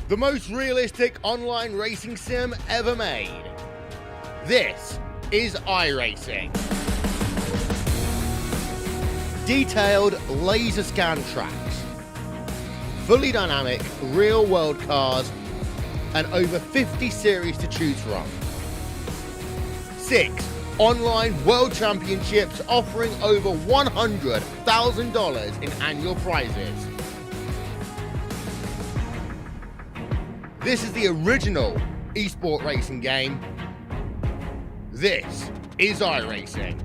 the most realistic online racing sim ever made. This is iRacing. Detailed laser scan tracks, fully dynamic real world cars, and over 50 series to choose from. 6 online world championships offering over $100,000 in annual prizes. This is the original esport racing game. This is iRacing.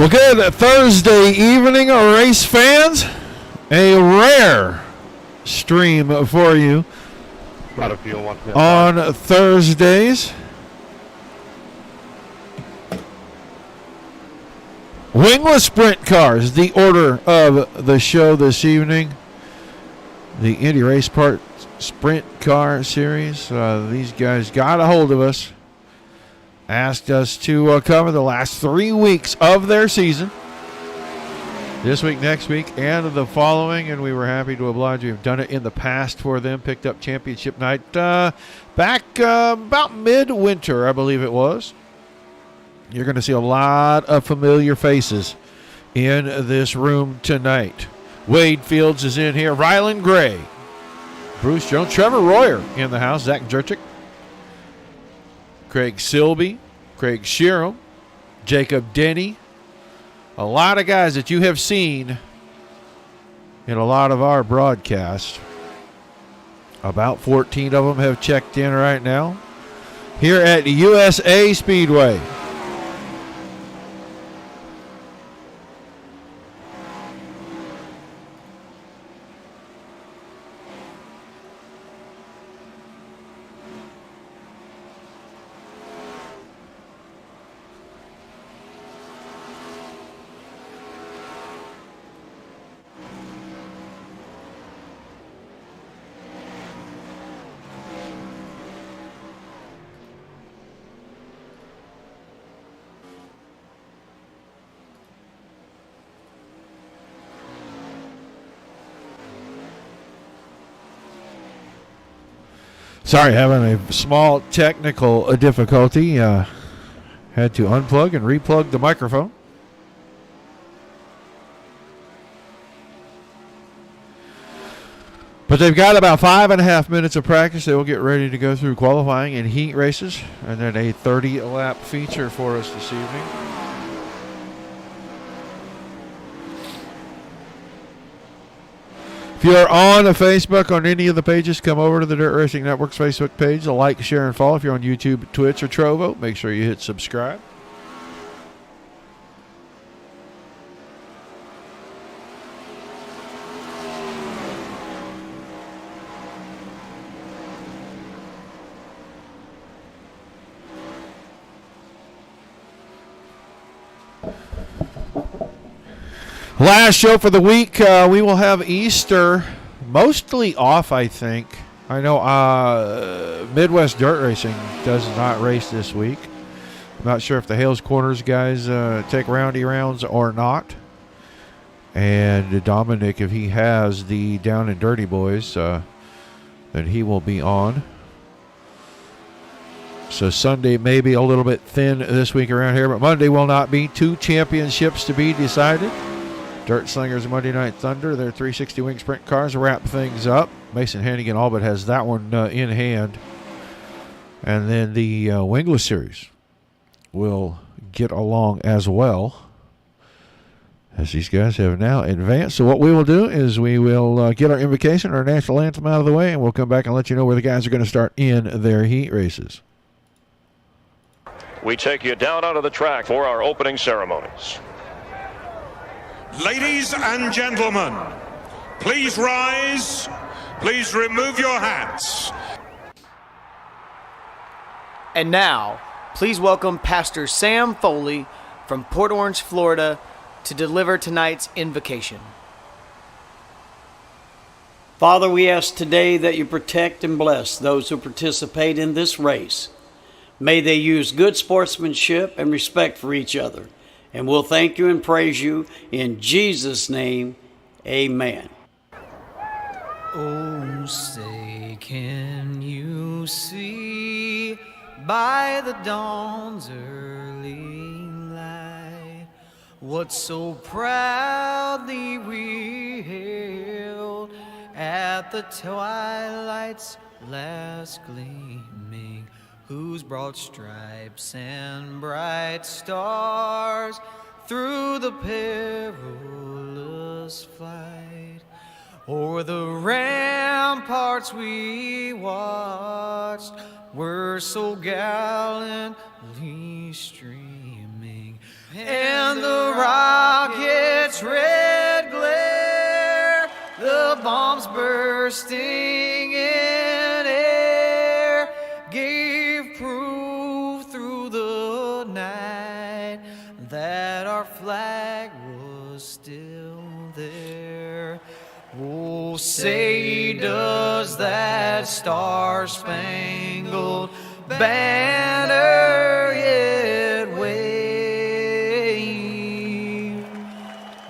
Well, good Thursday evening, race fans. A rare stream for you on Thursdays. Wingless sprint cars, the order of the show this evening. The Indy Race Part Sprint Car Series. These guys got a hold of us. Asked us to cover the last 3 weeks of their season. This week, next week, and the following. And we were happy to oblige. We've done it in the past for them. Picked up championship night back about midwinter, I believe it was. You're going to see a lot of familiar faces in this room tonight. Wade Fields is in here. Ryland Gray. Bruce Jones. Trevor Royer in the house. Zach Jurczyk. Craig Silby. Craig Sheeran. Jacob Denny. A lot of guys that you have seen in a lot of our broadcasts. About 14 of them have checked in right now here at USA Speedway. Sorry, having a small technical difficulty. Had to unplug and replug the microphone. But they've got about 5.5 minutes of practice. They will get ready to go through qualifying and heat races, and then a 30-lap feature for us this evening. If you're on Facebook, on any of the pages, come over to the Dirt Racing Network's Facebook page. Like, share, and follow. If you're on YouTube, Twitch, or Trovo, make sure you hit subscribe. Last show for the week. We will have Easter mostly off, I think. I know Midwest Dirt Racing does not race this week. I'm not sure if the Hales Corners guys take roundy rounds or not. And Dominic, if he has the Down and Dirty Boys, then he will be on. So Sunday may be a little bit thin this week around here, but Monday will not be. 2 championships to be decided. Dirt Slingers Monday Night Thunder, their 360 wing sprint cars wrap things up. Mason Hannigan all but has that one in hand. And then the Wingless Series will get along as well, as these guys have now advanced. So what we will do is we will get our invocation, our national anthem out of the way, and we'll come back and let you know where the guys are going to start in their heat races. We take you down onto the track for our opening ceremonies. Ladies and gentlemen, please rise. Please remove your hats. And now, please welcome Pastor Sam Foley from Port Orange, Florida, to deliver tonight's invocation. Father, we ask today that you protect and bless those who participate in this race. May they use good sportsmanship and respect for each other. And we'll thank you and praise you in Jesus' name. Amen. Oh, say, can you see by the dawn's early light what so proudly we hailed at the twilight's last gleaming, whose broad stripes and bright stars through the perilous flight o'er the ramparts we watched were so gallantly streaming. and the rocket's red glare, the bombs bursting in air, gave proof through the night that our flag was still there. Oh, say does that star-spangled banner yet wave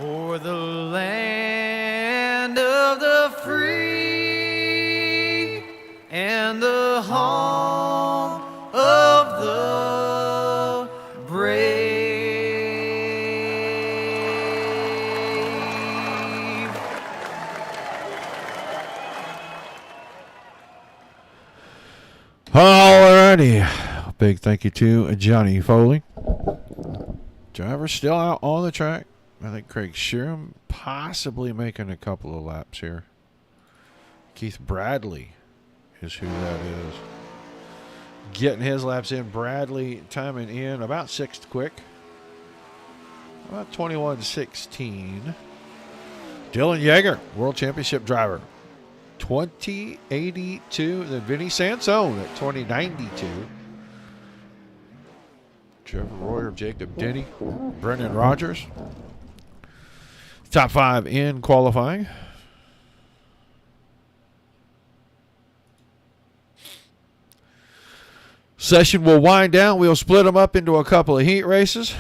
o'er the land of the free and the home of the brave. Alrighty. Big thank you to Johnny Foley. Driver still out on the track. I think Craig Sheeran possibly making a couple of laps here. Keith Bradley is who that is. Getting his laps in. Bradley timing in about sixth quick. About 21:16. Dylan Yeager, World Championship driver. 2082. Then Vinny Sansone at 2092. Trevor Royer, Jacob Denny, Brendan Rogers. Top 5 in qualifying. Session will wind down. We'll split them up into a couple of heat races.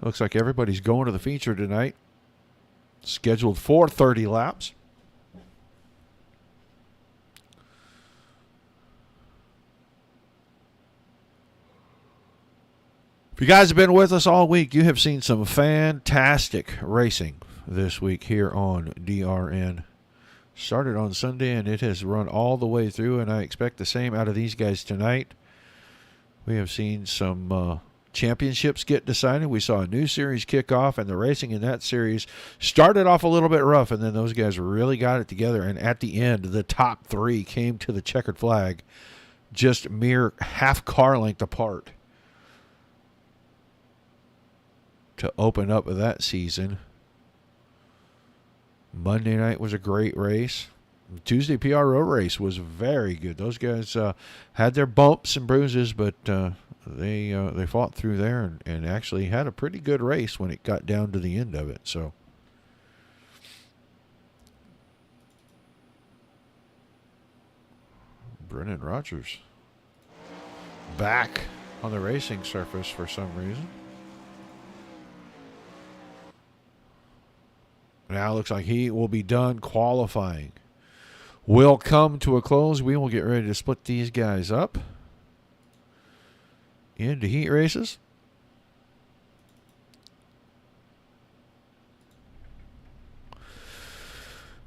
Looks like everybody's going to the feature tonight. Scheduled for 30 laps. If you guys have been with us all week, you have seen some fantastic racing this week here on DRN. Started on Sunday, and it has run all the way through, and I expect the same out of these guys tonight. We have seen some championships get decided. We saw a new series kick off, and the racing in that series started off a little bit rough, and then those guys really got it together, and at the end, the top 3 came to the checkered flag just mere half car length apart to open up that season. Monday night was a great race. Tuesday PRO race was very good. Those guys had their bumps and bruises, but they fought through there and actually had a pretty good race when it got down to the end of it. So Brendan Rogers back on the racing surface for some reason. Now it looks like he will be done qualifying. Will come to a close. We will get ready to split these guys up into heat races.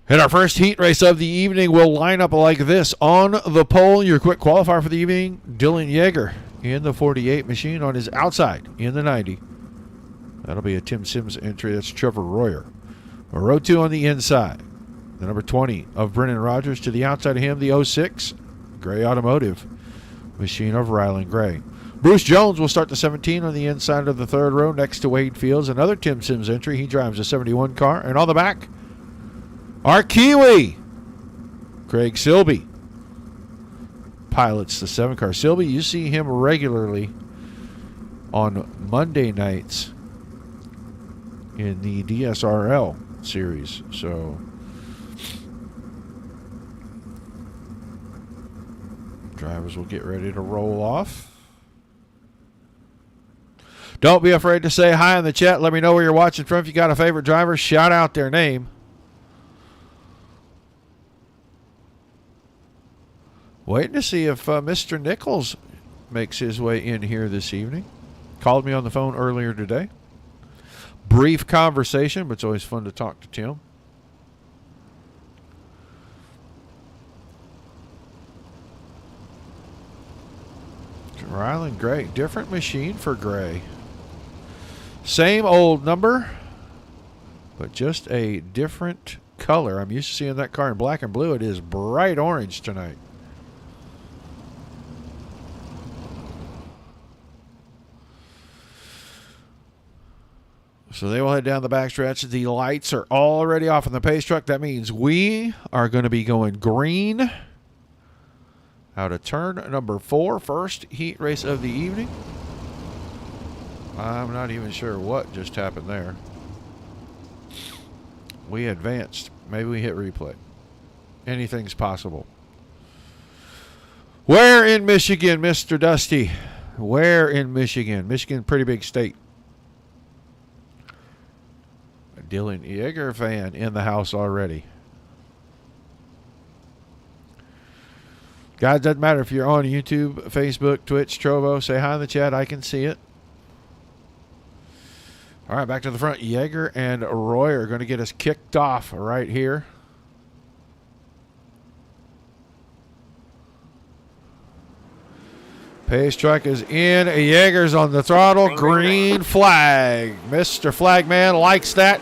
And our first heat race of the evening will line up like this. On the pole, your quick qualifier for the evening, Dylan Yeager in the 48 machine on his outside in the 90. That'll be a Tim Sims entry. That's Trevor Royer. Row 2 on the inside. The number 20 of Brendan Rogers. To the outside of him, the 06 Gray Automotive machine of Rylan Gray. Bruce Jones will start the 17 on the inside of the third row next to Wade Fields. Another Tim Sims entry. He drives a 71 car. And on the back, our Kiwi, Craig Silby, pilots the 7 car. Silby, you see him regularly on Monday nights in the DSRL series. So drivers will get ready to roll off. Don't be afraid to say hi in the chat. Let me know where you're watching from. If you got a favorite driver, shout out their name. Waiting to see if Mr. Nichols makes his way in here this evening. Called me on the phone earlier today. Brief conversation, but it's always fun to talk to Tim. Rylan Gray, different machine for Gray. Same old number, but just a different color. I'm used to seeing that car in black and blue. It is bright orange tonight. So they will head down the backstretch. The lights are already off on the pace truck. That means we are going to be going green out of turn number 4. First heat race of the evening. I'm not even sure what just happened there. We advanced. Maybe we hit replay. Anything's possible. Where in Michigan, Mr. Dusty? Where in Michigan? Michigan, pretty big state. A Dylan Yeager fan in the house already. Guys, doesn't matter if you're on YouTube, Facebook, Twitch, Trovo. Say hi in the chat. I can see it. All right, back to the front. Yeager and Roy are going to get us kicked off right here. Pace truck is in. Yeager's on the throttle. Green flag. Mr. Flagman likes that.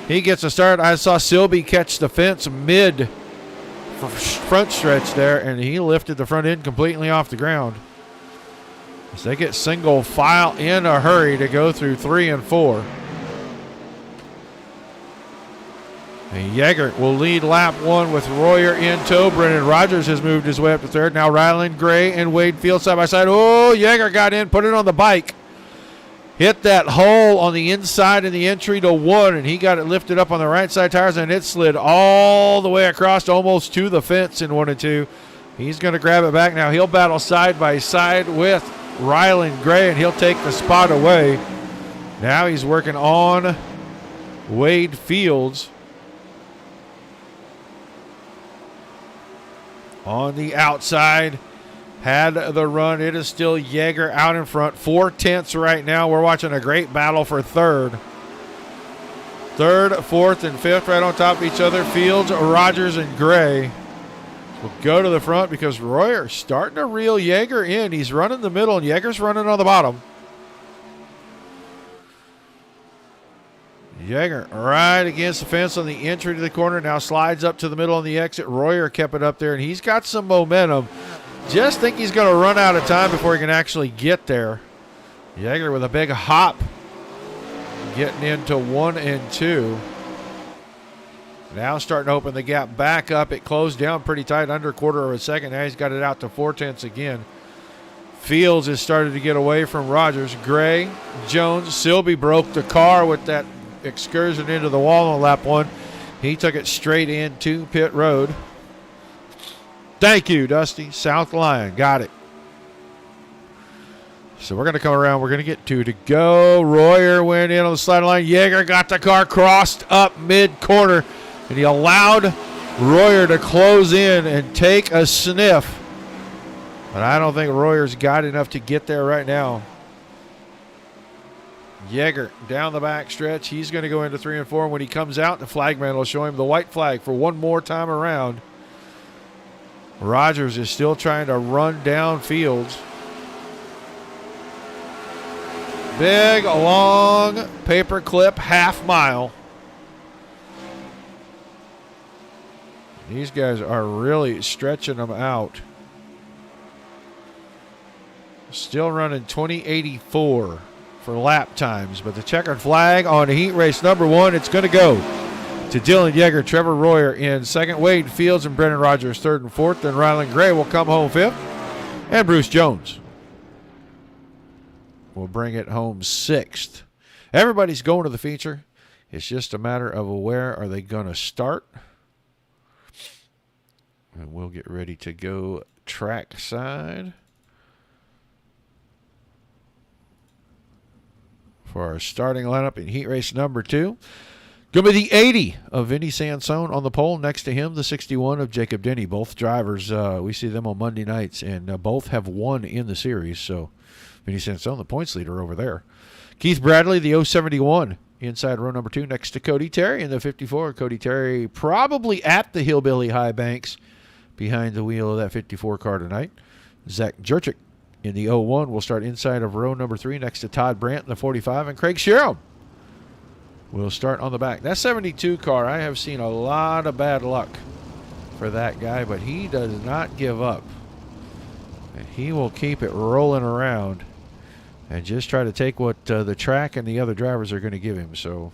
He gets a start. I saw Silby catch the fence mid front stretch there, and he lifted the front end completely off the ground. As they get single file in a hurry to go through 3 and 4. And Yeager will lead lap 1 with Royer in tow. Brennan Rogers has moved his way up to third. Now Ryland Gray and Wade Field side by side. Oh, Yeager got in, put it on the bike. Hit that hole on the inside in the entry to 1, and he got it lifted up on the right side tires, and it slid all the way across almost to the fence in 1 and 2. He's going to grab it back now. He'll battle side by side with Ryland Gray, and he'll take the spot away. Now he's working on Wade Fields. On the outside, had the run. It is still Yeager out in front. 4/10 right now. We're watching a great battle for third. Third, fourth, and fifth right on top of each other. Fields, Rogers, and Gray will go to the front because Royer starting to reel Yeager in. He's running the middle, and Yeager's running on the bottom. Yeager right against the fence on the entry to the corner. Now slides up to the middle on the exit. Royer kept it up there, and he's got some momentum. Just think he's going to run out of time before he can actually get there. Yeager with a big hop. Getting into 1 and 2. Now starting to open the gap back up. It closed down pretty tight, under a quarter of a second. Now he's got it out to 4/10 again. Fields has started to get away from Rogers. Gray, Jones, Silby broke the car with that excursion into the wall on lap 1. He took it straight into pit road. Thank you, Dusty. South Lyon. Got it. So we're going to come around. We're going to get 2 to go. Royer went in on the slide line. Yeager got the car crossed up mid-corner, and he allowed Royer to close in and take a sniff. But I don't think Royer's got enough to get there right now. Yeager down the back stretch. He's going to go into 3 and 4. When he comes out, the flagman will show him the white flag for one more time around. Rogers is still trying to run down Fields. Big, long paperclip half mile. These guys are really stretching them out. Still running 20:84 for lap times, but the checkered flag on heat race number 1, it's going to go to Dylan Yeager, Trevor Royer in second, Wade Fields and Brennan Rogers third and fourth. Then Ryland Gray will come home fifth, and Bruce Jones will bring it home sixth. Everybody's going to the feature. It's just a matter of where are they going to start. And we'll get ready to go track side for our starting lineup in heat race number 2. Going to be the 80 of Vinny Sansone on the pole. Next to him, the 61 of Jacob Denny. Both drivers, we see them on Monday nights, and both have won in the series. So Vinny Sansone, the points leader over there. Keith Bradley, the 071, inside row number 2, next to Cody Terry in the 54. Cody Terry probably at the Hillbilly High Banks behind the wheel of that 54 car tonight. Zach Jurczyk in the 01 will start inside of row number 3 next to Todd Brandt in the 45, and Craig Sherrill will start on the back. That 72 car, I have seen a lot of bad luck for that guy, but he does not give up. And he will keep it rolling around and just try to take what the track and the other drivers are going to give him. So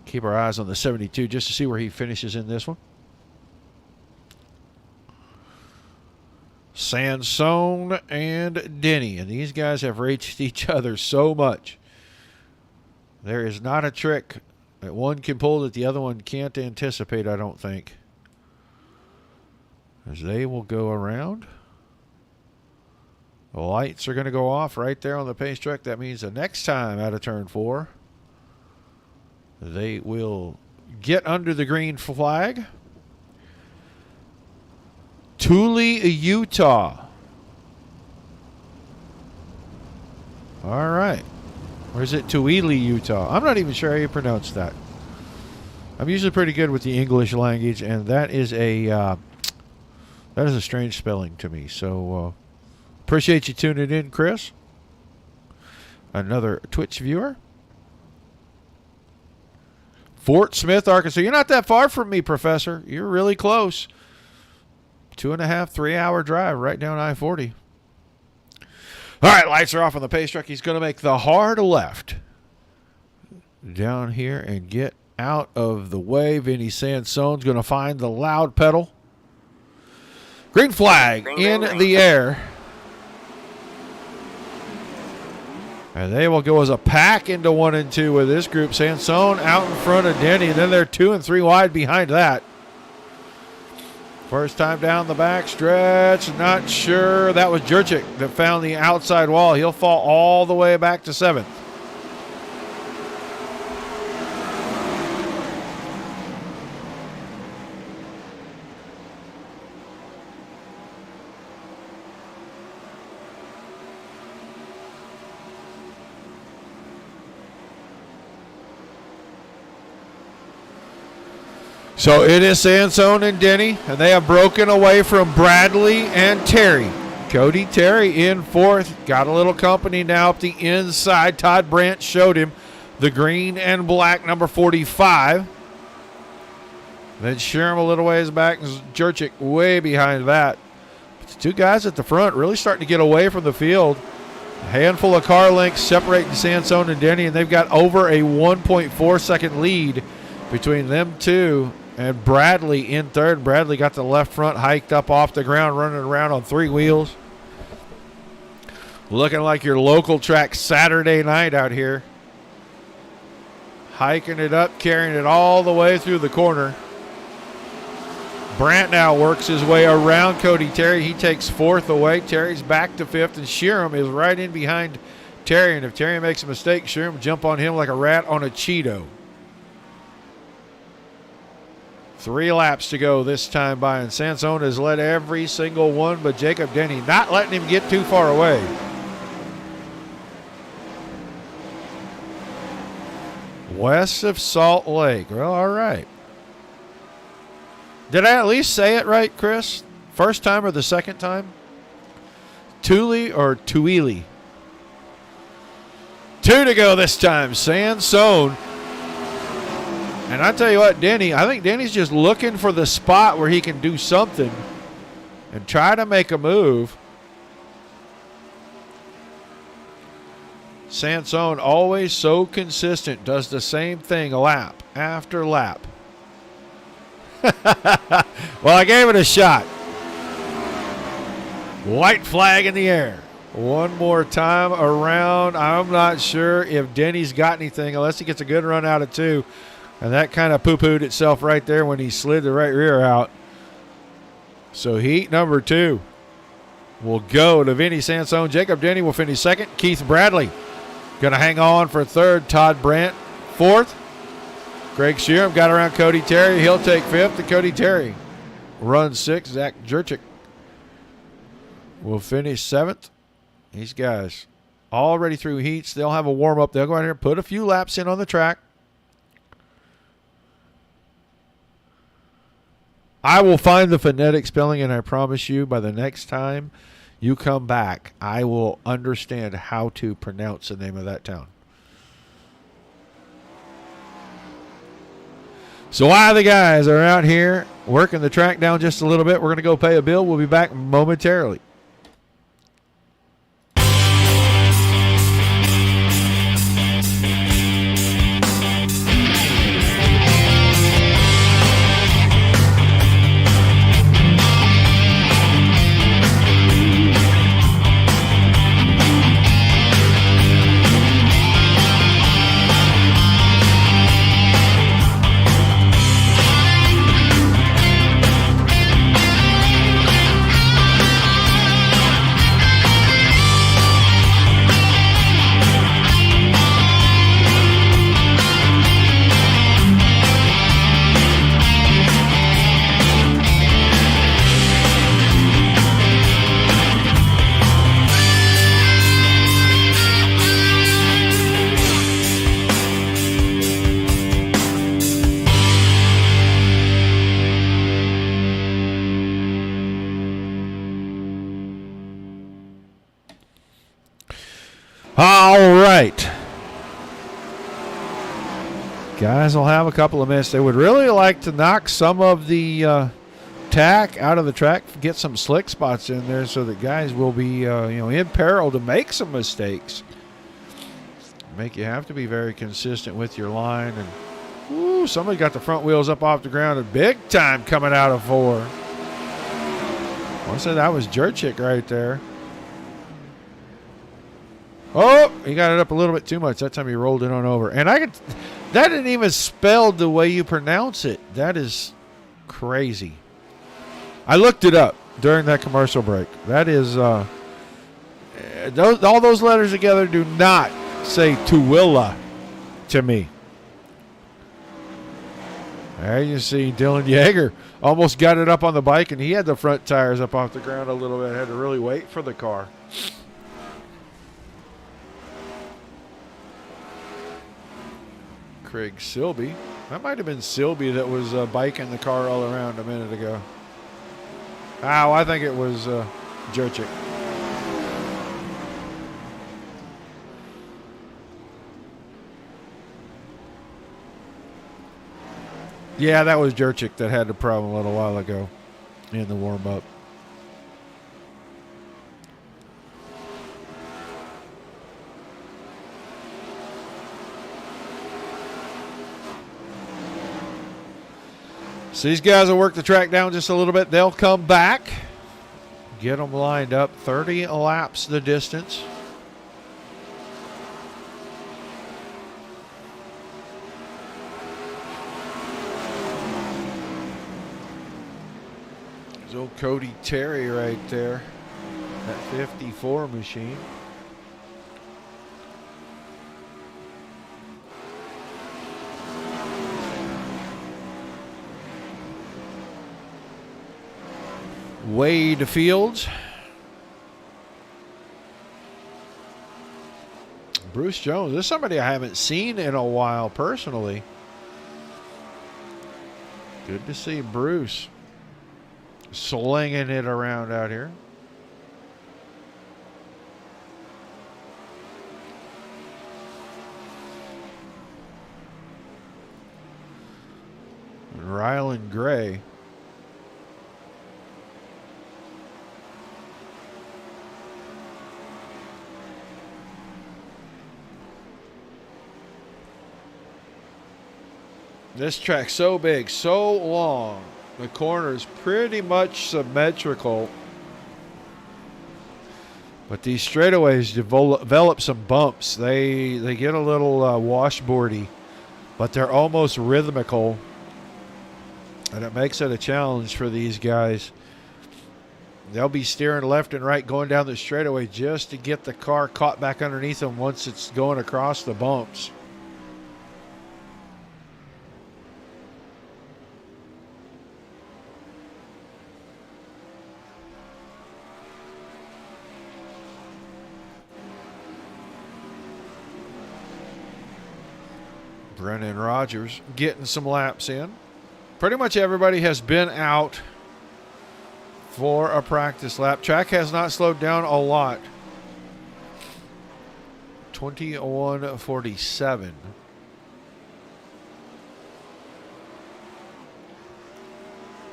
keep our eyes on the 72 just to see where he finishes in this one. Sansone and Denny, and these guys have raced each other so much. There is not a trick that one can pull that the other one can't anticipate, I don't think. As they will go around. The lights are going to go off right there on the pace track. That means the next time out of turn 4, they will get under the green flag. Thule, Utah. All right. Or is it Thule, Utah? I'm not even sure how you pronounce that. I'm usually pretty good with the English language, and that is a strange spelling to me. So appreciate you tuning in, Chris. Another Twitch viewer. Fort Smith, Arkansas. You're not that far from me, Professor. You're really close. 2.5, 3 hour drive right down I-40. All right, lights are off on the pace truck. He's going to make the hard left down here and get out of the way. Vinny Sansone's going to find the loud pedal. Green flag in the air. And they will go as a pack into 1 and 2 with this group. Sansone out in front of Denny, and then they're 2 and 3 wide behind that. First time down the back stretch, not sure. That was Jurczyk that found the outside wall. He'll fall all the way back to 7th. So it is Sansone and Denny, and they have broken away from Bradley and Terry. Cody Terry in 4th. Got a little company now up the inside. Todd Brandt showed him the green and black number 45. Then Sherm a little ways back, and Jurczyk way behind that. But the 2 guys at the front really starting to get away from the field. A handful of car lengths separating Sansone and Denny, and they've got over a 1.4 second lead between them 2 and Bradley in 3rd. Bradley got the left front hiked up off the ground, running around on 3 wheels. Looking like your local track Saturday night out here. Hiking it up, carrying it all the way through the corner. Brandt now works his way around Cody Terry. He takes 4th away. Terry's back to 5th, and Sherm is right in behind Terry. And if Terry makes a mistake, Sherm will jump on him like a rat on a Cheeto. 3 laps to go this time by, and Sansone has led every single one but Jacob Denny, not letting him get too far away. West of Salt Lake. Well, all right. Did I at least say it right, Chris? First time or the second time? Thule or Tuile? 2 to go this time. Sansone. And I tell you what, Denny, I think Denny's just looking for the spot where he can do something and try to make a move. Sansone, always so consistent, does the same thing lap after lap. Well, I gave it a shot. White flag in the air. One more time around. I'm not sure if Denny's got anything unless he gets a good run out of 2. And that kind of poo-pooed itself right there when he slid the right rear out. So heat number 2 will go to Vinny Sansone. Jacob Denny will finish 2nd. Keith Bradley going to hang on for 3rd. Todd Brandt 4th. Greg Sherm got around Cody Terry. He'll take 5th. And Cody Terry runs 6th. Zach Jurczyk will finish 7th. These guys already through heats. They'll have a warm-up. They'll go out here and put a few laps in on the track. I will find the phonetic spelling, and I promise you by the next time you come back, I will understand how to pronounce the name of that town. So while the guys are out here working the track down just a little bit, we're going to go pay a bill. We'll be back momentarily. All right. Guys will have a couple of minutes. They would really like to knock some of the tack out of the track, get some slick spots in there so that guys will be in peril to make some mistakes. You have to be very consistent with your line. And ooh, somebody got the front wheels up off the ground and big time coming out of 4. I want to say that was Jurczyk right there. Oh, he got it up a little bit too much. That time he rolled it on over. And that didn't even spelled the way you pronounce it. That is crazy. I looked it up during that commercial break. That is, all those letters together do not say Tuwilla to me. There you see Dylan Yeager almost got it up on the bike, and he had the front tires up off the ground a little bit. Had to really wait for the car. Craig Silby. That might have been Silby that was biking the car all around a minute ago. Oh, I think it was Jurczyk. Yeah, that was Jurczyk that had the problem a little while ago in the warm-up. So these guys will work the track down just a little bit. They'll come back, get them lined up. 30 laps the distance. There's old Cody Terry right there, that 54 machine. Wade Fields. Bruce Jones. This is somebody I haven't seen in a while personally. Good to see Bruce slinging it around out here. Rylan Gray. This track's so big, so long. The corner's pretty much symmetrical. But these straightaways develop some bumps. They get a little washboardy, but they're almost rhythmical. And it makes it a challenge for these guys. They'll be steering left and right going down the straightaway just to get the car caught back underneath them once it's going across the bumps. Brennan Rogers getting some laps in. Pretty much everybody has been out for a practice lap. Track has not slowed down a lot. 21:47.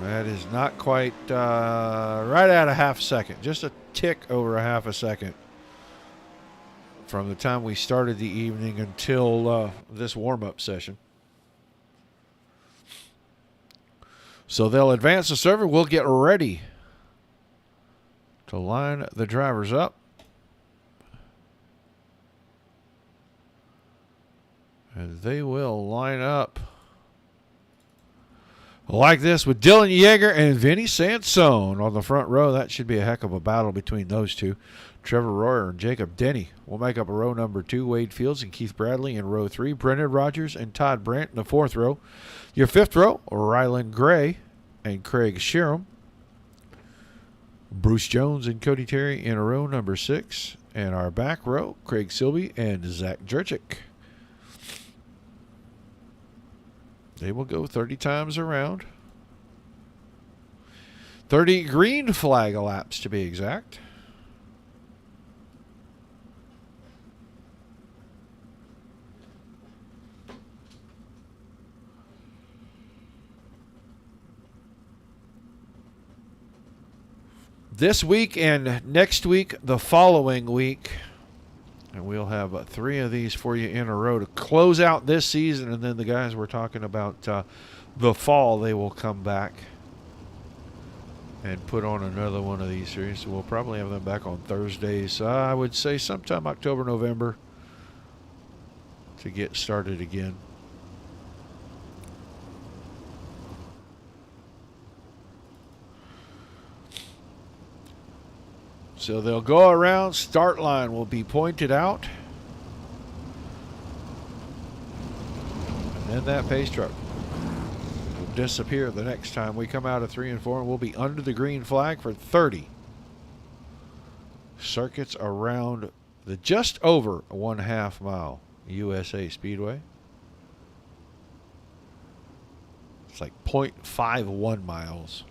That is not quite right at a half second. Just a tick over a half a second from the time we started the evening until this warm-up session. So they'll advance the server. We'll get ready to line the drivers up. And they will line up like this with Dylan Yeager and Vinny Sansone on the front row. That should be a heck of a battle between those two. Trevor Royer and Jacob Denny will make up a row number 2. Wade Fields and Keith Bradley in row 3. Brendan Rogers and Todd Brandt in the 4th row. Your 5th row, Rylan Gray and Craig Sheeran. Bruce Jones and Cody Terry in row number 6. And our back row, Craig Silby and Zach Jurczyk. They will go 30 times around. 30 green flag laps to be exact. this week and next week, the following week. And we'll have 3 of these for you in a row to close out this season. And then the guys we're talking about the fall, they will come back and put on another one of these series. So we'll probably have them back on Thursdays. I would say sometime October, November to get started again. So they'll go around. Start line will be pointed out. And then that pace truck will disappear the next time we come out of 3 and 4, and we'll be under the green flag for 30 circuits around the just over 1/2 mile USA Speedway. It's like 0.51 miles.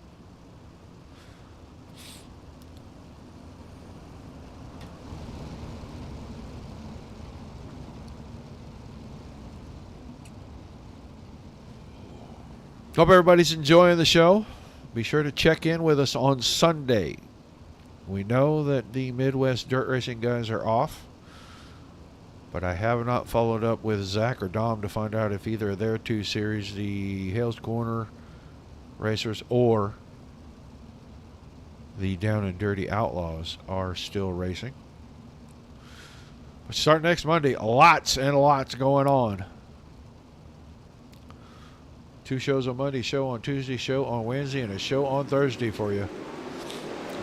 Hope everybody's enjoying the show. Be sure to check in with us on Sunday. We know that the Midwest dirt racing guys are off, but I have not followed up with Zach or Dom to find out if either of their 2 series, the Hales Corner Racers or the Down and Dirty Outlaws, are still racing. But start next Monday, lots and lots going on. 2 shows on Monday, show on Tuesday, show on Wednesday, and a show on Thursday for you.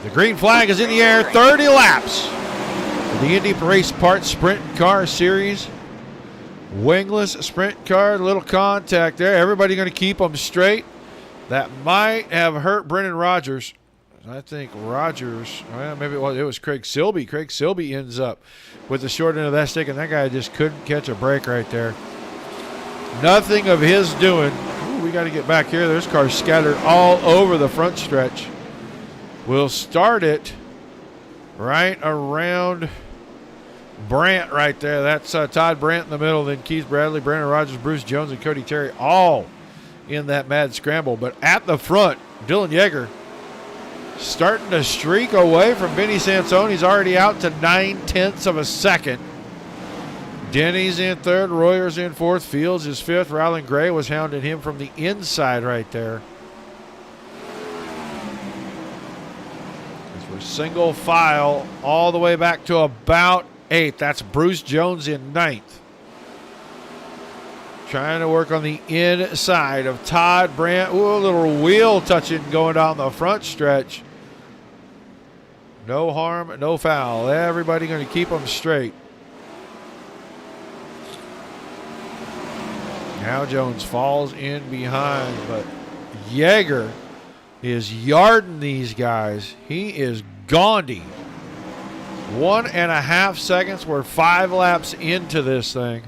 The green flag is in the air. 30 laps for the Indy Race Parts Sprint Car Series. Wingless sprint car, little contact there. Everybody going to keep them straight. That might have hurt Brennan Rogers. I think Rogers, well, maybe it was Craig Silby. Craig Silby ends up with the short end of that stick, and that guy just couldn't catch a break right there. Nothing of his doing. We got to get back here. There's cars scattered all over the front stretch. We'll start it right around Brandt right there. That's Todd Brandt in the middle. Then Keith Bradley, Brandon Rogers, Bruce Jones, and Cody Terry all in that mad scramble. But at the front, Dylan Yeager starting to streak away from Benny Sansone. He's already out to 9/10 of a second. Denny's in 3rd, Royer's in 4th, Fields is 5th. Ryland Gray was hounding him from the inside right there. As we're single file all the way back to about 8th. That's Bruce Jones in 9th. Trying to work on the inside of Todd Brandt. Ooh, a little wheel touching going down the front stretch. No harm, no foul. Everybody going to keep them straight. Now Jones falls in behind, but Yeager is yarding these guys. He is Gandhi. 1.5 seconds. We're 5 laps into this thing.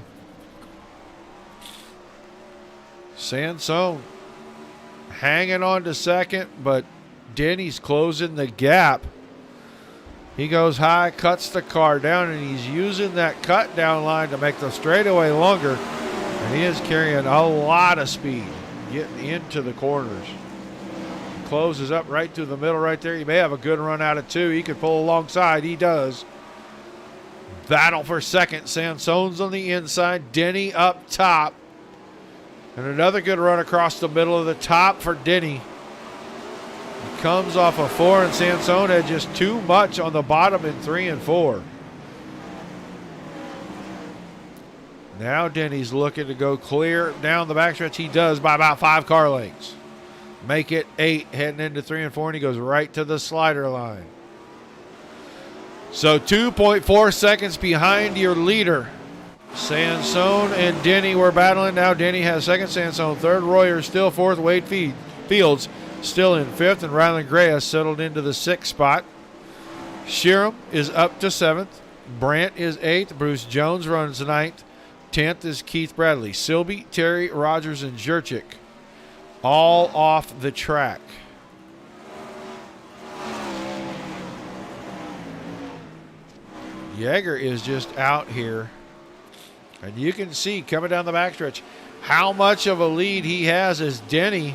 Sansone hanging on to 2nd, but Denny's closing the gap. He goes high, cuts the car down, and he's using that cut down line to make the straightaway longer. And he is carrying a lot of speed, getting into the corners. Closes up right through the middle right there. He may have a good run out of 2. He could pull alongside. He does. Battle for 2nd. Sansone's on the inside. Denny up top. And another good run across the middle of the top for Denny. He comes off a 4, and Sansone had just too much on the bottom in 3 and 4. Now Denny's looking to go clear down the backstretch. He does by about 5 car lengths. Make it 8 heading into 3 and 4, and he goes right to the slider line. So 2.4 seconds behind your leader. Sansone and Denny were battling. Now Denny has 2nd, Sansone 3rd, Royer still 4th, Wade Fields still in 5th, and Ryland Gray has settled into the 6th spot. Sheeran is up to 7th. Brandt is 8th. Bruce Jones runs 9th. 10th is Keith Bradley. Silby, Terry, Rogers, and Jurczyk all off the track. Yeager is just out here. And you can see coming down the backstretch how much of a lead he has as Denny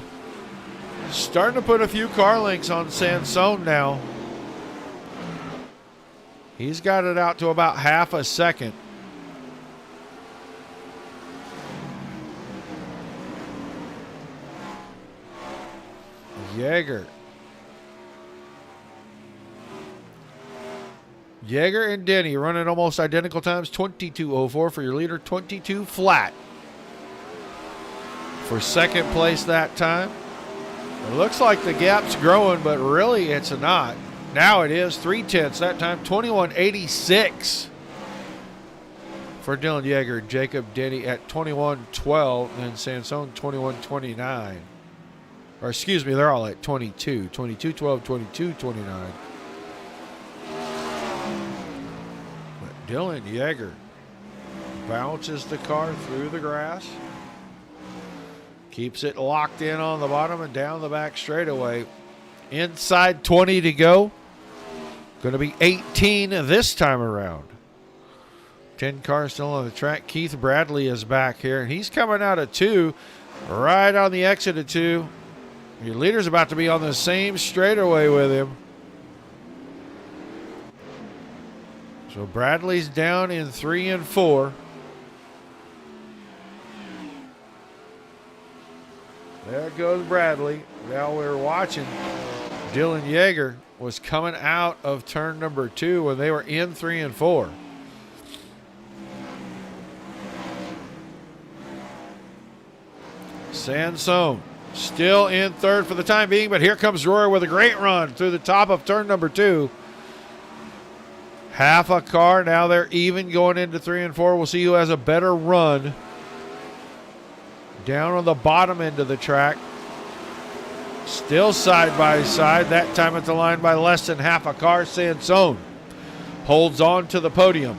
starting to put a few car lengths on Sansone now. He's got it out to about half a second. Yeager and Denny running almost identical times. 22:04 for your leader, 22 flat for second place that time. It looks like the gap's growing, but really it's not. Now it is 3/10 that time. 21:86 for Dylan Yeager. Jacob Denny at 21:12, and Sansone 21:29. Or excuse me, they're all at 22. 22:12, 22:29. But Dylan Yeager bounces the car through the grass. Keeps it locked in on the bottom and down the back straightaway. Inside 20 to go. Going to be 18 this time around. 10 cars still on the track. Keith Bradley is back here, and he's coming out of 2, right on the exit of 2. Your leader's about to be on the same straightaway with him. So Bradley's down in 3 and 4. There goes Bradley. Now we're watching. Dylan Yeager was coming out of turn number 2 when they were in 3 and 4. Sansone still in third for the time being, but here comes Royer with a great run through the top of turn number 2. Half a car. Now they're even going into 3 and 4. We'll see who has a better run. Down on the bottom end of the track. Still side by side. That time at the line by less than half a car. Sansone holds on to the podium.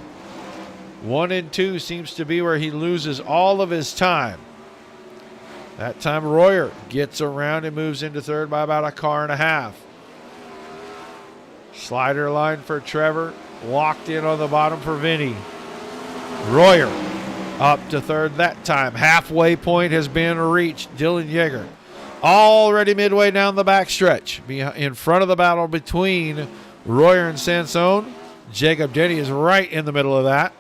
1 and 2 seems to be where he loses all of his time. That time Royer gets around and moves into third by about a car and a half. Slider line for Trevor. Locked in on the bottom for Vinny. Royer up to third that time. Halfway point has been reached. Dylan Yeager already midway down the backstretch. In front of the battle between Royer and Sansone. Jacob Denny is right in the middle of that.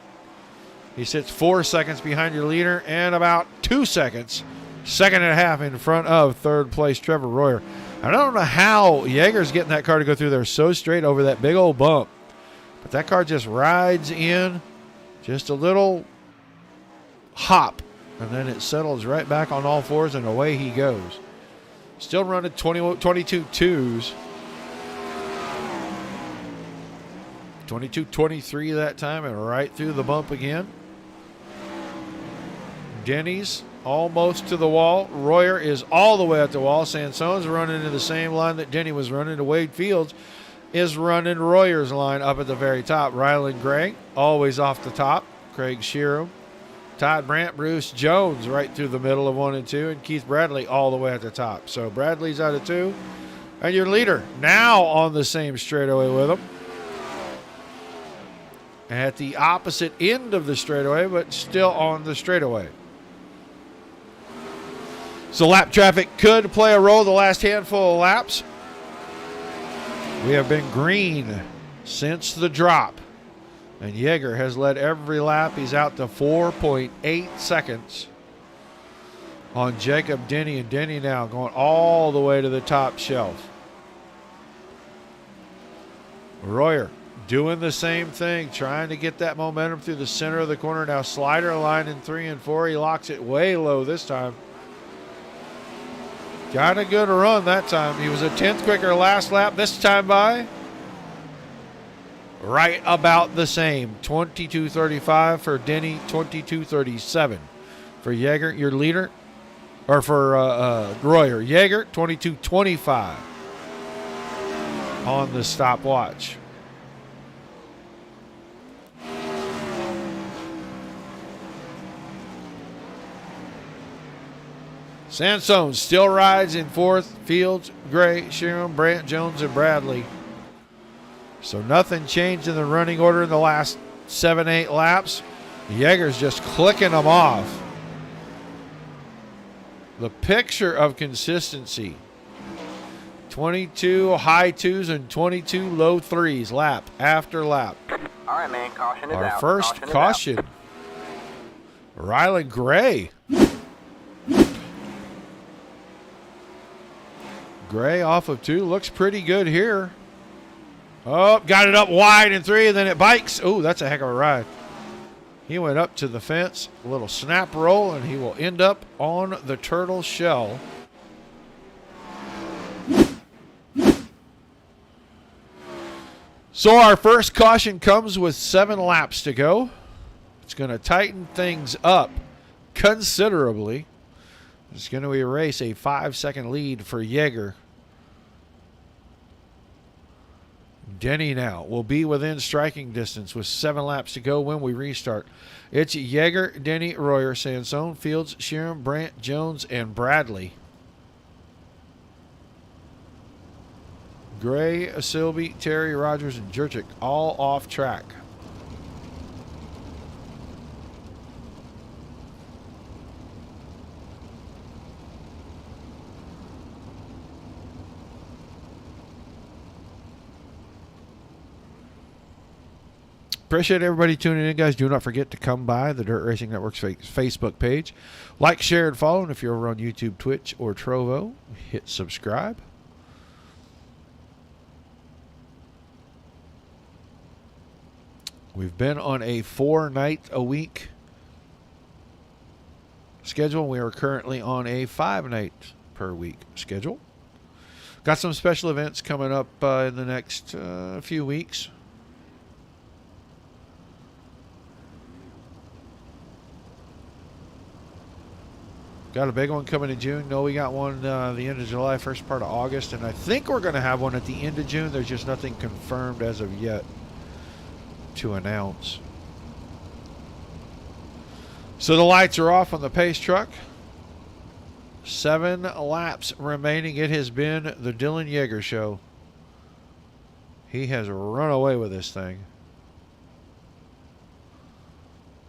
He sits 4 seconds behind your leader and about 2 seconds, second and a half in front of third place Trevor Royer. I don't know how Yeager's getting that car to go through there so straight over that big old bump. But that car just rides in, just a little hop, and then it settles right back on all fours, and away he goes. Still running 22 twos. 22-23 that time, and right through the bump again. Denny's almost to the wall. Royer is all the way at the wall. Sansone's running into the same line that Denny was running to. Wade Fields is running Royer's line up at the very top. Rylan Gray, always off the top. Craig Sheeran, Todd Brandt, Bruce Jones right through the middle of 1 and 2, and Keith Bradley all the way at the top. So Bradley's out of 2. And your leader now on the same straightaway with him. At the opposite end of the straightaway, but still on the straightaway. So lap traffic could play a role the last handful of laps. We have been green since the drop. And Yeager has led every lap. He's out to 4.8 seconds on Jacob Denny. And Denny now going all the way to the top shelf. Royer doing the same thing, trying to get that momentum through the center of the corner. Now slider line in 3 and 4. He locks it way low this time. Got a good run that time. He was a 10th quicker last lap. This time by right about the same. 22:35 for Denny, 22:37 for Yeager, your leader, or for Royer. Yeager, 22:25 on the stopwatch. Sansone still rides in fourth. Fields, Gray, Sheeran, Brandt, Jones, and Bradley. So nothing changed in the running order in the last 7-8 laps. Yeager's just clicking them off. The picture of consistency. 22 high twos and 22 low threes lap after lap. All right, man. Caution is out. Our first caution. Rylan Gray. Gray off of 2. Looks pretty good here. Oh, got it up wide in 3, and then it bikes. Oh, that's a heck of a ride. He went up to the fence, a little snap roll, and he will end up on the turtle shell. So our first caution comes with 7 laps to go. It's going to tighten things up considerably. It's going to erase a 5-second lead for Yeager. Denny now will be within striking distance with 7 laps to go when we restart. It's Yeager, Denny, Royer, Sansone, Fields, Sheeran, Brandt, Jones, and Bradley. Gray, Silby, Terry, Rogers, and Jurczyk all off track. Appreciate everybody tuning in, guys. Do not forget to come by the Dirt Racing Network's Facebook page. Like, share, and follow. And if you're over on YouTube, Twitch, or Trovo, hit subscribe. We've been on a 4-night-a-week schedule. We are currently on a 5-night-per-week schedule. Got some special events coming up in the next few weeks. Got a big one coming in June. No, we got one the end of July, first part of August. And I think we're going to have one at the end of June. There's just nothing confirmed as of yet to announce. So the lights are off on the pace truck. 7 laps remaining. It has been the Dylan Yeager show. He has run away with this thing.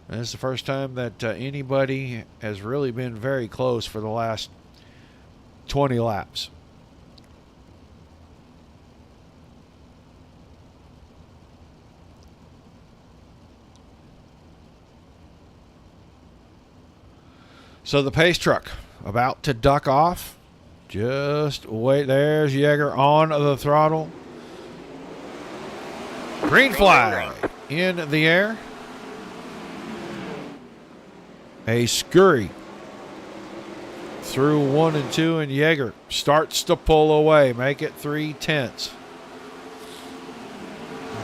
And it's the first time that anybody has really been very close for the last 20 laps. So the pace truck about to duck off. Just wait. There's Yeager on the throttle. Green flag in the air. A scurry through 1 and 2, and Yeager starts to pull away. Make it 3/10.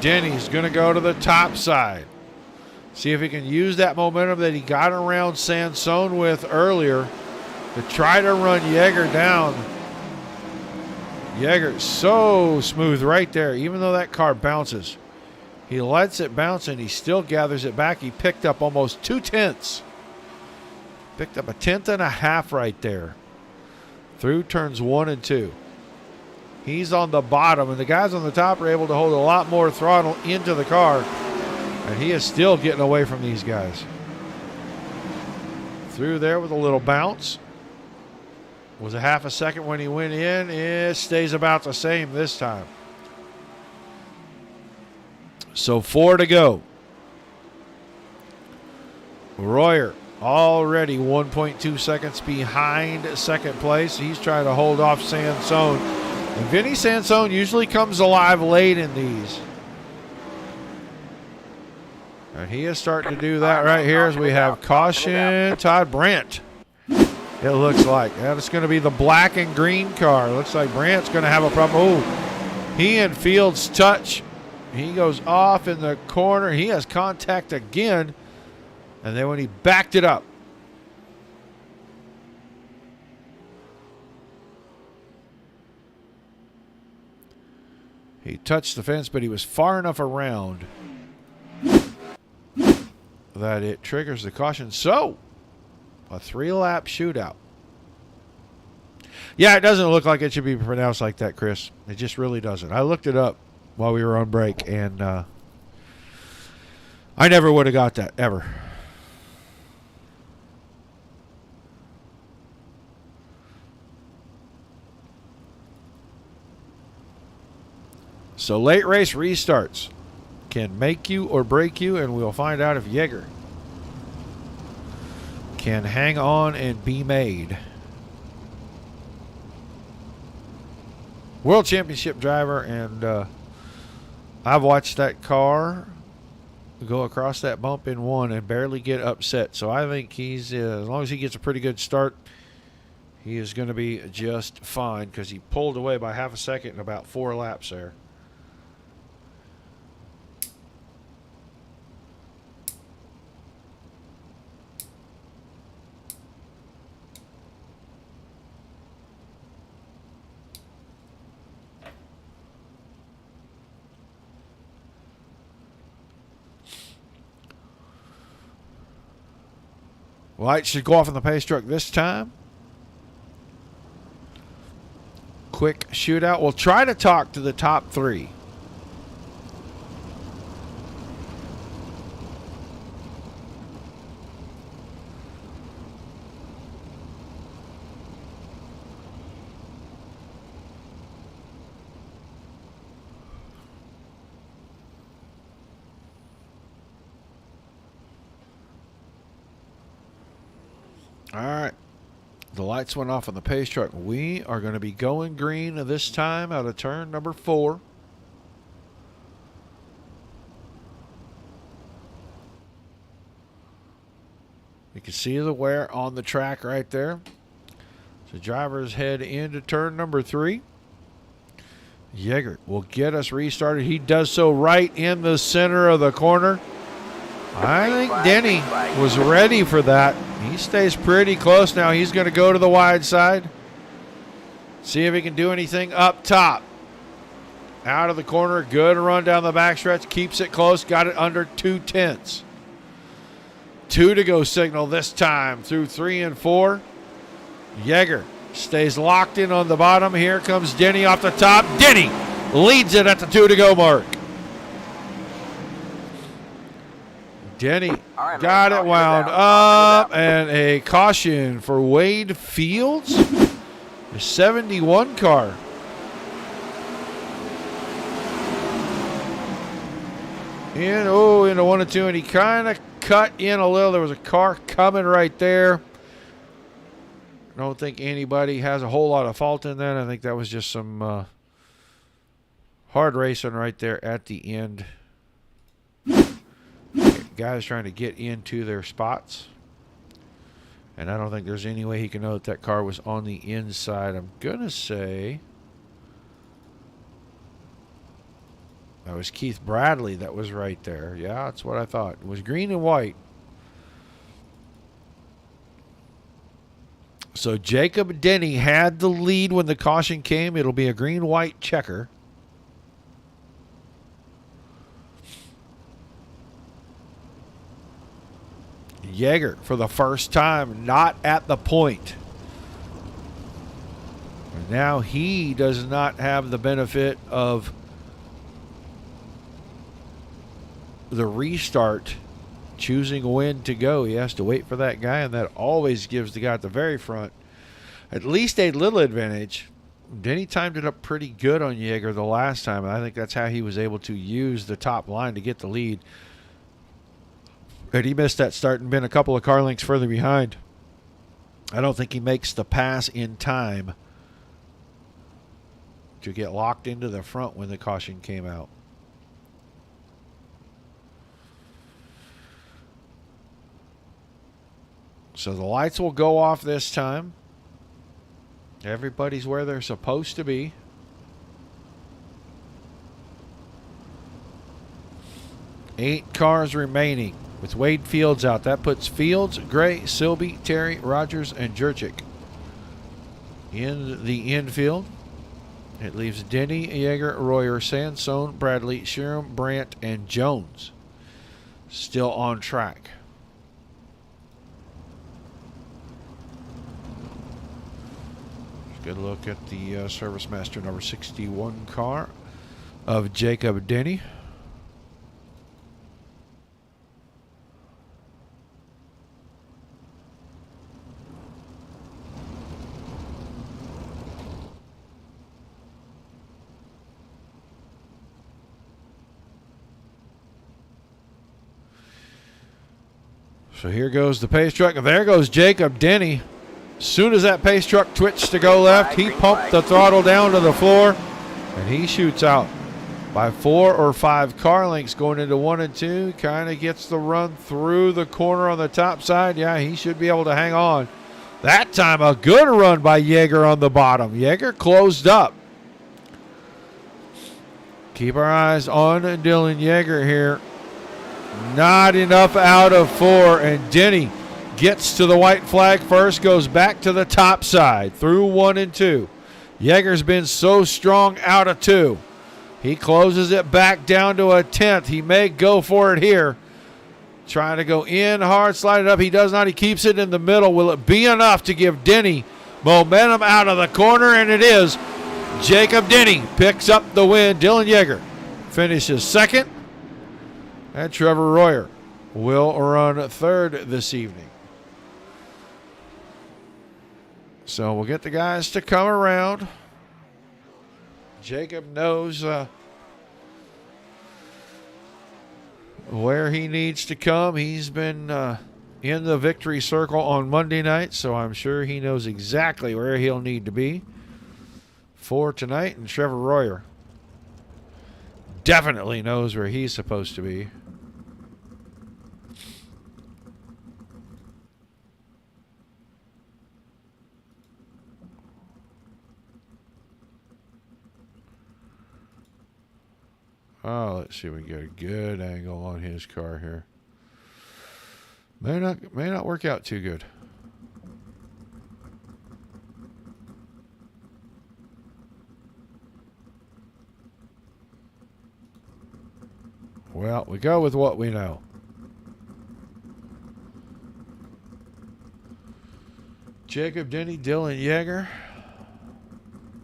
Denny's going to go to the top side. See if he can use that momentum that he got around Sansone with earlier to try to run Yeager down. Yeager so smooth right there, even though that car bounces. He lets it bounce and he still gathers it back. He picked up almost 2/10. Picked up a 1/10.5 right there through turns 1 and 2. He's on the bottom, and the guys on the top are able to hold a lot more throttle into the car. And he is still getting away from these guys. Through there with a little bounce. Was a half a second when he went in. It stays about the same this time. So 4 to go. Royer already 1.2 seconds behind second place. He's trying to hold off Sansone. And Vinny Sansone usually comes alive late in these. And he is starting to do that right here as we have caution Todd Brandt. It looks like. That is going to be the black and green car. Looks like Brandt's going to have a problem. Oh, he and Fields touch. He goes off in the corner. He has contact again. And then when he backed it up, he touched the fence, but he was far enough around that it triggers the caution. So, a 3-lap shootout. Yeah, it doesn't look like it should be pronounced like that, Chris. It just really doesn't. I looked it up while we were on break, and I never would have got that, ever. So late race restarts. can make you or break you, and we'll find out if Yeager can hang on and be made. World Championship driver, and I've watched that car go across that bump in one and barely get upset. So I think he's, as long as he gets a pretty good start, he is going to be just fine, because he pulled away by half a second in about 4 laps there. Lights should go off on the pace truck this time. Quick shootout. We'll try to talk to the top 3. All right. The lights went off on the pace truck. We are going to be going green this time out of turn number 4. You can see the wear on the track right there. So drivers head into turn number 3. Yeager will get us restarted. He does so right in the center of the corner. I think Denny was ready for that. He stays pretty close now. He's going to go to the wide side. See if he can do anything up top. Out of the corner. Good run down the backstretch. Keeps it close. Got it under 2/10. 2 to go signal this time through 3 and 4. Yeager stays locked in on the bottom. Here comes Denny off the top. Denny leads it at the 2 to go mark. Denny got it wound up, and a caution for Wade Fields, the 71 car. Into 1 and 2, and he kind of cut in a little. There was a car coming right there. I don't think anybody has a whole lot of fault in that. I think that was just some hard racing right there at the end. Guys trying to get into their spots, and I don't think there's any way he can know that car was on the inside. I'm gonna say that was Keith Bradley that was right there. Yeah, that's what I thought. It was green and white. So Jacob Denny had the lead when the caution came. It'll be a green-white checker. Yeager, for the first time, not at the point. And now he does not have the benefit of the restart, choosing when to go. He has to wait for that guy, and that always gives the guy at the very front at least a little advantage. Denny timed it up pretty good on Yeager the last time, and I think that's how he was able to use the top line to get the lead. But he missed that start and been a couple of car lengths further behind. I don't think he makes the pass in time to get locked into the front when the caution came out. So the lights will go off this time. Everybody's where they're supposed to be. Eight cars remaining with Wade Fields out. That puts Fields, Gray, Silby, Terry, Rogers, and Jurczyk in the infield. It leaves Denny, Yeager, Royer, Sansone, Bradley, Sheeran, Brandt, and Jones still on track. Good look at the Service Master number 61 car of Jacob Denny. So here goes the pace truck. And there goes Jacob Denny. As soon as that pace truck twitched to go left, he pumped the throttle down to the floor, and he shoots out by 4 or 5 car lengths going into 1 and 2. Kind of gets the run through the corner on the top side. Yeah, he should be able to hang on. That time a good run by Yeager on the bottom. Yeager closed up. Keep our eyes on Dylan Yeager here. Not enough out of 4, and Denny gets to the white flag first, goes back to the top side through 1 and 2. Yeager's been so strong out of 2. He closes it back down to a 10th. He may go for it here. Trying to go in hard, slide it up. He does not. He keeps it in the middle. Will it be enough to give Denny momentum out of the corner? And it is. Jacob Denny picks up the win. Dylan Yeager finishes second. And Trevor Royer will run third this evening. So we'll get the guys to come around. Jacob knows where he needs to come. He's been in the victory circle on Monday night, so I'm sure he knows exactly where he'll need to be for tonight. And Trevor Royer definitely knows where he's supposed to be. Oh, let's see. We get a good angle on his car here. May not work out too good. Well, we go with what we know. Jacob Denny, Dylan Yeager,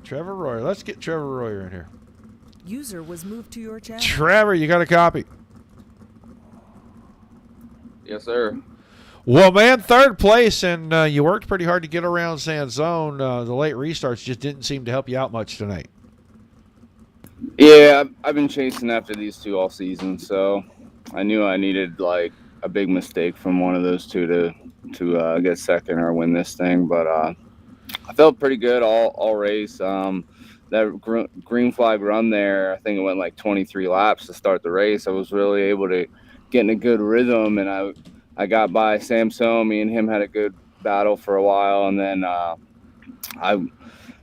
Trevor Royer. Let's get Trevor Royer in here. User was moved to your channel. Trevor, you got a copy? Yes, sir. Well, man, third place, and you worked pretty hard to get around Sand Zone. The late restarts just didn't seem to help you out much tonight. Yeah, I've been chasing after these two all season, so I knew I needed like a big mistake from one of those two to get second or win this thing. But I felt pretty good all race. That green flag run there, I think it went like 23 laps to start the race. I was really able to get in a good rhythm, and I got by Sam So. Me and him had a good battle for a while, and then I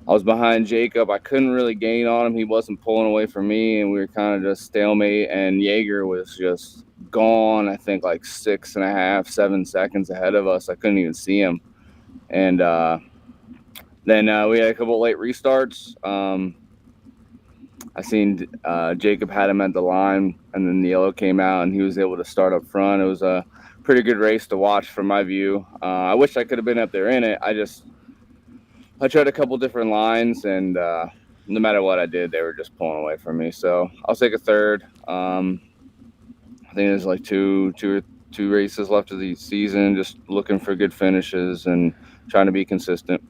was behind Jacob. I couldn't really gain on him. He wasn't pulling away from me, and we were kind of just stalemate, and Yeager was just gone, I think like 6.5, 7 seconds ahead of us. I couldn't even see him. And then we had a couple late restarts. I seen Jacob had him at the line, and then the yellow came out, and he was able to start up front. It was a pretty good race to watch from my view. I wish I could have been up there in it. I tried a couple different lines, and no matter what I did, they were just pulling away from me. So I'll take a third. I think there's like two races left of the season, just looking for good finishes and trying to be consistent.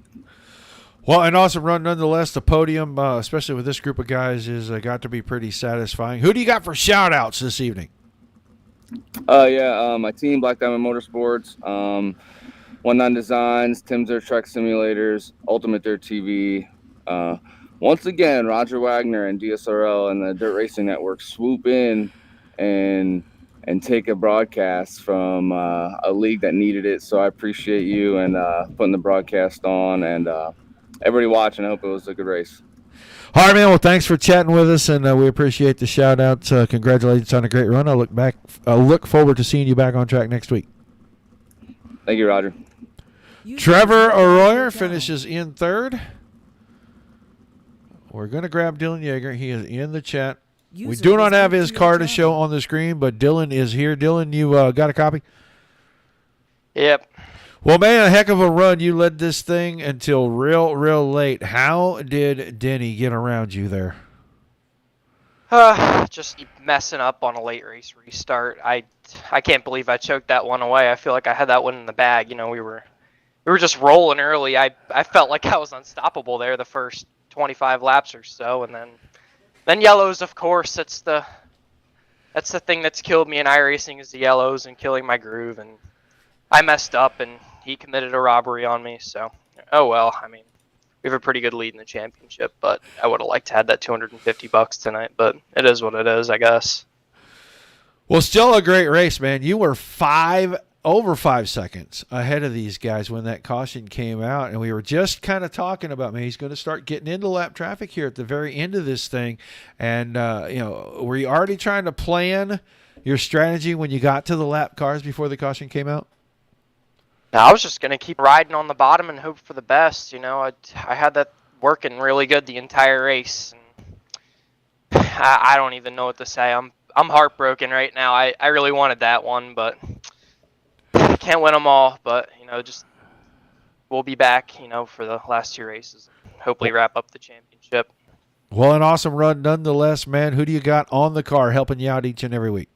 Well, an awesome run nonetheless. The podium, especially with this group of guys, is got to be pretty satisfying. Who do you got for shout-outs this evening? My team, Black Diamond Motorsports, 19 Designs, Tim's Dirt Truck Simulators, Ultimate Dirt TV. Once again, Roger Wagner and DSRL and the Dirt Racing Network swoop in and take a broadcast from a league that needed it. So I appreciate you and putting the broadcast on, and everybody watching. I hope it was a good race. All right, man. Well, thanks for chatting with us, and we appreciate the shout-outs. Congratulations on a great run. I look forward to seeing you back on track next week. Thank you, Roger. Trevor Royer finishes in third. We're going to grab Dylan Yeager. He is in the chat. We do not have his car to show on the screen, but Dylan is here. Dylan, you got a copy? Yep. Well, man, a heck of a run. You led this thing until real late. How did Denny get around you there? Just messing up on a late race restart. I can't believe I choked that one away. I feel like I had that one in the bag. You know, we were just rolling early. I felt like I was unstoppable there the first 25 laps or so, and then yellows, of course. That's the thing that's killed me in iRacing is the yellows and killing my groove. And I messed up and he committed a robbery on me. So, oh well. I mean, we have a pretty good lead in the championship, but I would have liked to have that $250 tonight. But it is what it is, I guess. Well, still a great race, man. You were over 5 seconds ahead of these guys when that caution came out, and we were just kind of talking about, man, he's going to start getting into lap traffic here at the very end of this thing. And were you already trying to plan your strategy when you got to the lap cars before the caution came out? I was just gonna keep riding on the bottom and hope for the best. I had that working really good the entire race. And I don't even know what to say. I'm heartbroken right now. I really wanted that one, but can't win them all. But just we'll be back. For the last 2 races. Hopefully wrap up the championship. Well, an awesome run nonetheless, man. Who do you got on the car helping you out each and every week?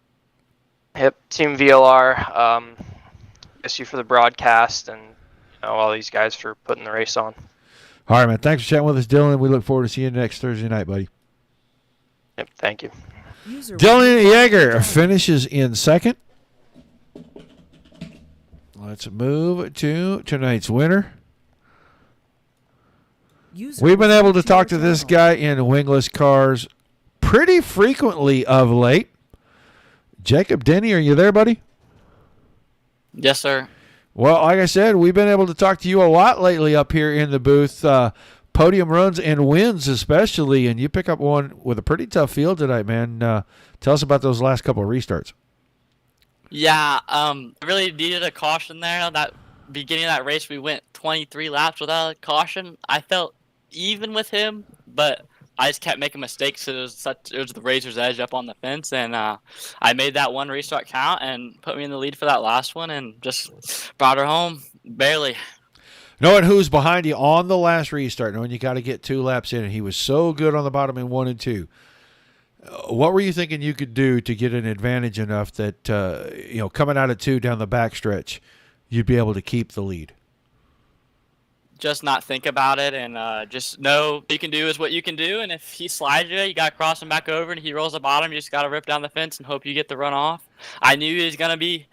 Yep, Team VLR. Miss you for the broadcast, and all these guys for putting the race on. All right, man. Thanks for chatting with us, Dylan. We look forward to seeing you next Thursday night, buddy. Yep, thank you. Dylan Yeager finishes in second. Let's move to tonight's winner. We've been able to talk to this guy in wingless cars pretty frequently of late. Jacob Denny, are you there, buddy? Yes, sir. Well, like I said, we've been able to talk to you a lot lately up here in the booth. Podium runs and wins especially, and you pick up one with a pretty tough field tonight, man. Tell us about those last couple of restarts. Yeah, I really needed a caution there. That beginning of that race, we went 23 laps without a caution. I felt even with him, but I just kept making mistakes. It was the razor's edge up on the fence, and I made that one restart count and put me in the lead for that last one, and just brought her home barely. Knowing who's behind you on the last restart, knowing you got to get 2 laps in, and he was so good on the bottom in 1 and 2. What were you thinking you could do to get an advantage enough that coming out of 2 down the backstretch, you'd be able to keep the lead? Just not think about it, and just know what you can do is what you can do. And if he slides you got to cross him back over, and he rolls the bottom, you just got to rip down the fence and hope you get the run off. I knew he was gonna be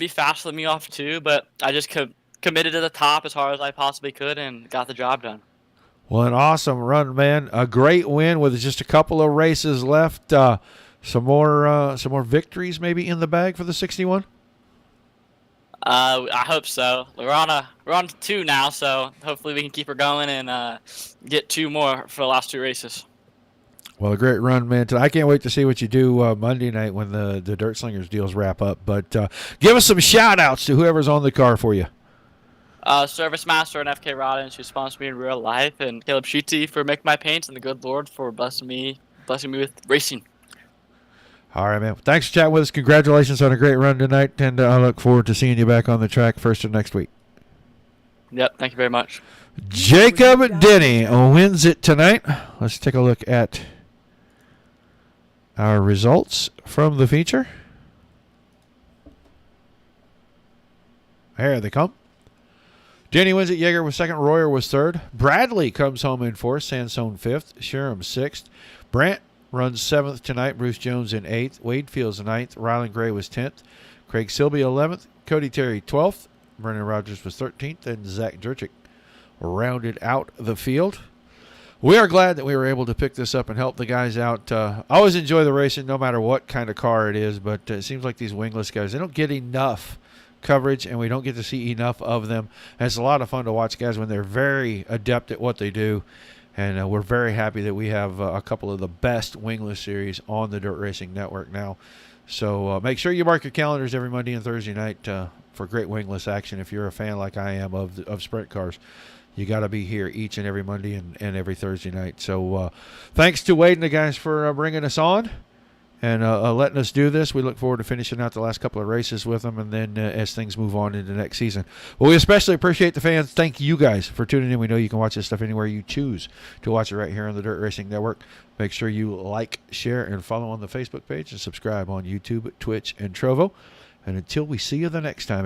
faster than me off too, but I just committed to the top as hard as I possibly could and got the job done. Well, an awesome run, man. A great win with just a couple of races left. Some more victories maybe in the bag for the 61. I hope so. We're on 2 now, so hopefully we can keep her going and get 2 more for the last 2 races. Well, a great run, man. I can't wait to see what you do Monday night when the Dirt Slingers deals wrap up. But give us some shout-outs to whoever's on the car for you. Service Master and FK Roddins, who sponsored me in real life, and Caleb Sheetsy for making my paints, and the good Lord for blessing me with racing. All right, man. Thanks for chatting with us. Congratulations on a great run tonight, and I look forward to seeing you back on the track first of next week. Yep, thank you very much. Jacob Denny wins it tonight. Let's take a look at our results from the feature. Here they come. Denny wins it. Yeager was second. Royer was third. Bradley comes home in fourth. Sansone fifth. Sherham sixth. Brandt runs 7th tonight. Bruce Jones in 8th. Wade Fields 9th. Rylan Gray was 10th. Craig Silby 11th. Cody Terry 12th. Brennan Rogers was 13th. And Zach Jurczyk rounded out the field. We are glad that we were able to pick this up and help the guys out. I always enjoy the racing no matter what kind of car it is, but it seems like these wingless guys, they don't get enough coverage, and we don't get to see enough of them. And it's a lot of fun to watch guys when they're very adept at what they do. And we're very happy that we have a couple of the best wingless series on the Dirt Racing Network now. So make sure you mark your calendars every Monday and Thursday night for great wingless action. If you're a fan like I am of sprint cars, you got to be here each and every Monday and every Thursday night. So thanks to Wade and the guys for bringing us on and letting us do this. We look forward to finishing out the last couple of races with them, and then as things move on into next season. Well, we especially appreciate the fans. Thank you guys for tuning in. We know you can watch this stuff anywhere you choose to watch it right here on the Dirt Racing Network. Make sure you like, share, and follow on the Facebook page, and subscribe on YouTube, Twitch, and Trovo. And until we see you the next time,